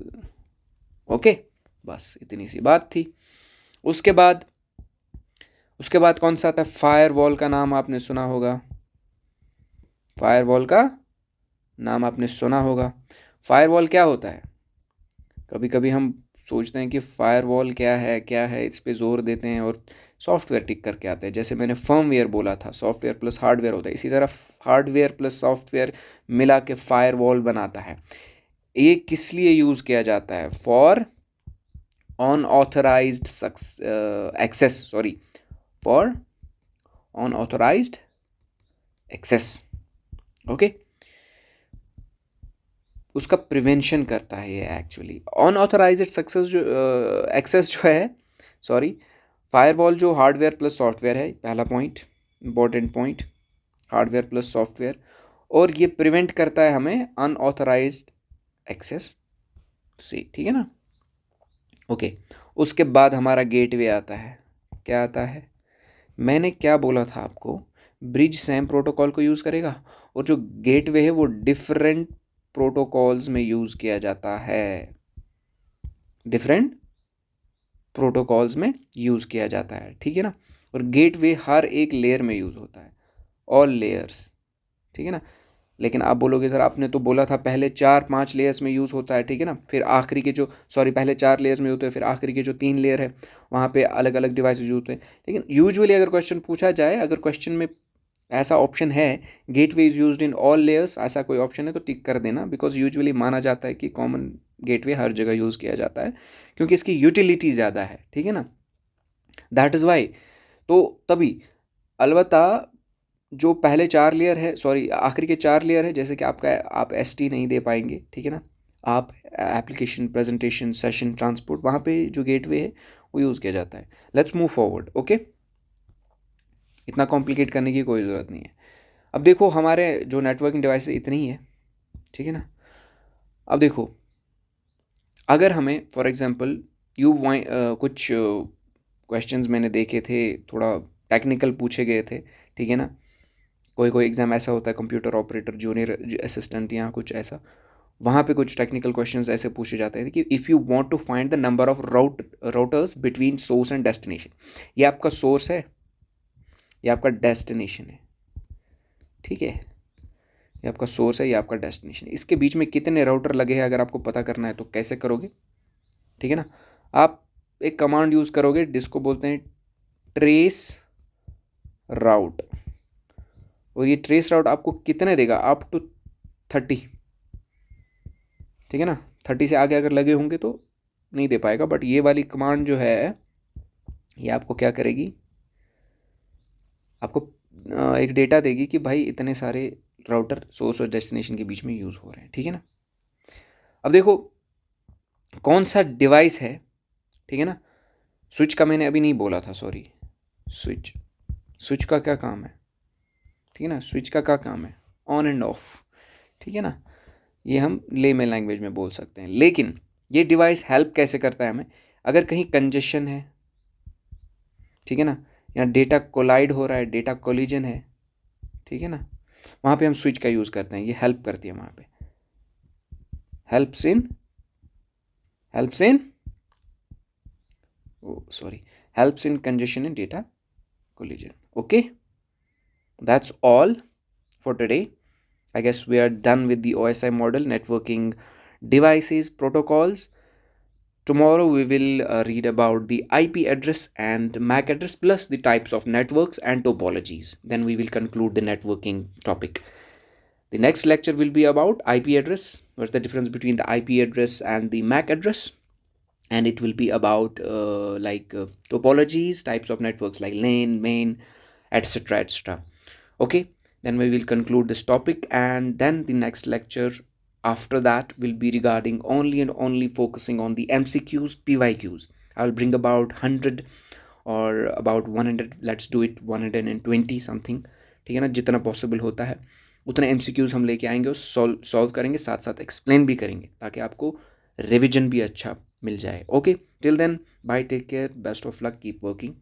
ओके, बस इतनी सी बात थी। उसके बाद कौन सा आता है? फायरवॉल का नाम आपने सुना होगा, फायरवॉल क्या होता है? कभी कभी हम सोचते हैं कि फायरवॉल क्या है, इस पे जोर देते हैं और सॉफ्टवेयर टिक करके आते हैं। जैसे मैंने फर्मवेयर बोला था, सॉफ्टवेयर प्लस हार्डवेयर होता है, इसी तरह हार्डवेयर प्लस सॉफ्टवेयर मिला के फायरवॉल बनाता है। ये किस लिए यूज़ किया जाता है? For unauthorized access, sorry, for unauthorized access. Okay, उसका प्रिवेंशन करता है ये एक्चुअली। अनऑथराइज्ड सक्सेस जो एक्सेस जो है, सॉरी, फायरवॉल जो हार्डवेयर प्लस सॉफ्टवेयर है, पहला point, important point, hardware plus software, और ये प्रिवेंट करता है हमें अनऑथराइज्ड एक्सेस से, ठीक है ना। ओके, उसके बाद हमारा गेटवे आता है। क्या आता है? मैंने क्या बोला था आपको? ब्रिज सैम प्रोटोकॉल को यूज़ करेगा, और जो गेटवे है वो डिफरेंट प्रोटोकॉल्स में यूज़ किया जाता है, डिफरेंट प्रोटोकॉल्स में यूज़ किया जाता है, ठीक है ना। और गेटवे हर एक लेयर में यूज़ होता है, ऑल लेयर्स, ठीक है ना। लेकिन आप बोलोगे सर आपने तो बोला था पहले 4-5 लेयर्स में यूज़ होता है, ठीक है ना, फिर आखिरी के जो, सॉरी, पहले 4 लेयर्स में होते हैं, फिर आखिरी के जो 3 लेयर है वहाँ पे अलग अलग डिवाइसेस यूज होते हैं। लेकिन यूजुअली अगर क्वेश्चन पूछा जाए, अगर क्वेश्चन में ऐसा ऑप्शन है gateway is used in all layers, ऐसा कोई ऑप्शन है तो टिक कर देना, बिकॉज यूजुअली माना जाता है कि कॉमन गेटवे हर जगह यूज़ किया जाता है क्योंकि इसकी यूटिलिटी ज़्यादा है, ठीक है ना, दैट इज़ वाई। तो तभी अलबत्ता जो पहले 4 लेयर है, सॉरी, आखिरी के 4 लेयर है, जैसे कि आपका, आप एसटी नहीं दे पाएंगे, ठीक है ना, आप एप्लीकेशन, प्रेजेंटेशन, सेशन, ट्रांसपोर्ट, वहाँ पे जो गेटवे है वो यूज़ किया जाता है। Let's move forward. ओके, इतना कॉम्प्लिकेट करने की कोई ज़रूरत नहीं है। अब देखो हमारे जो नेटवर्किंग डिवाइस इतनी ही है, ठीक है ना। अब देखो, अगर हमें फॉर एग्जांपल कुछ क्वेश्चंस मैंने देखे थे, थोड़ा टेक्निकल पूछे गए थे, ठीक है ना। कोई कोई एग्ज़ाम ऐसा होता है, कंप्यूटर ऑपरेटर, जूनियर असिस्टेंट या कुछ ऐसा, वहाँ पे कुछ टेक्निकल क्वेश्चंस ऐसे पूछे जाते हैं कि if you want to find the number of routers between source and destination. ये आपका सोर्स है, ये आपका डेस्टिनेशन है, ठीक है, ये आपका सोर्स है, ये आपका डेस्टिनेशन है, इसके बीच में कितने राउटर लगे हैं अगर आपको पता करना है तो कैसे करोगे, ठीक है ना। आप एक कमांड यूज़ करोगे जिसको बोलते हैं ट्रेस राउट, और ये ट्रेस राउट आपको कितने देगा? अप टू 30, ठीक है ना। 30 से आगे अगर लगे होंगे तो नहीं दे पाएगा, बट ये वाली कमांड जो है ये आपको क्या करेगी? आपको एक डेटा देगी कि भाई इतने सारे राउटर सोर्स और डेस्टिनेशन के बीच में यूज़ हो रहे हैं, ठीक है ना। अब देखो कौन सा डिवाइस है, ठीक है ना। स्विच का मैंने अभी नहीं बोला था, सॉरी, स्विच, स्विच का क्या काम है, ठीक है ना, स्विच का क्या काम है? ऑन एंड ऑफ, ठीक है ना। ये हम लेमन लैंग्वेज में बोल सकते हैं, लेकिन ये डिवाइस हेल्प कैसे करता है हमें? अगर कहीं कंजेशन है, ठीक है ना, या डेटा कोलाइड हो रहा है, डेटा कोलिजन है, ठीक है ना, वहाँ पे हम स्विच का यूज़ करते हैं, ये हेल्प करती है वहाँ पे, helps in, helps in, sorry, helps in congestion and data collision. Okay, that's all for today. I guess we are done with the OSI model, networking devices, protocols. Tomorrow we will read about the IP address and MAC address plus the types of networks and topologies. Then we will conclude the networking topic. The next lecture will be about IP address. What's the difference between the IP address and the MAC address? And it will be about topologies, types of networks like LAN, main, etc, etc. Okay, then we will conclude this topic, and then the next lecture after that will be regarding only and only focusing on the MCQs, PYQs. I'll bring about 100 or about 100, let's do it 120 something, ठीक है ना, जितना पॉसिबल होता है उतने MCQs हम लेके आएंगे और सॉल्व करेंगे, साथ साथ एक्सप्लेन भी करेंगे ताकि आपको रिविजन भी अच्छा मिल जाए। Okay, till then bye, take care, best of luck, keep working.